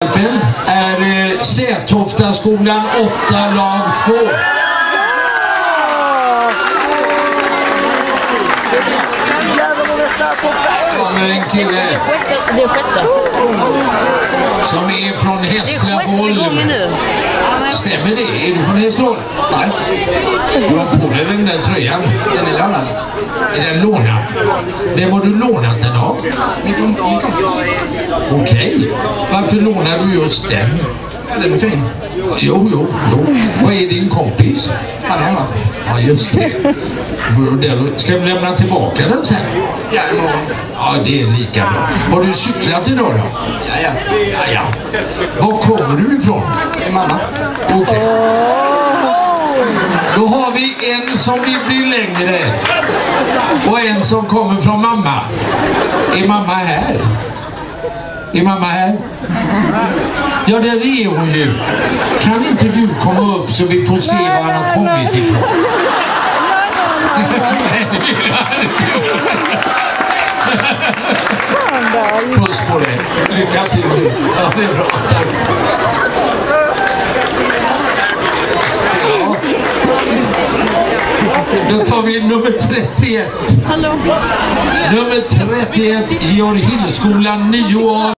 Är Sätoftaskolan 8 lag 2. Kommer en kille som är från Hässleholm. Stämmer det? Är du från Hässleholm? Nej. Du har på dig den där tröjan. Den är lånad. Är den lånad? Vem har du lånat den av? Okej. Varför lånar du just den? Den är fin. Jo. Vad är din kompis? Han är hemma. Ja, just det. Ska vi lämna tillbaka den sen? Ja, imorgon. Ja, det är lika bra. Har du cyklat idag då? Ja. Var kommer du ifrån? Mamma. Okej. Då har vi en som vill bli längre. Och en som kommer från mamma. Är mamma här? Är mamma här? Ja, där är hon ju. Kan inte du komma upp så vi får se var han har kommit ifrån? Puss på dig. Lycka till. Ja, det är bra. Tack. Ja. Då tar vi nummer 31. Hallå. Nummer 31, Georg Hillskolan 9 år.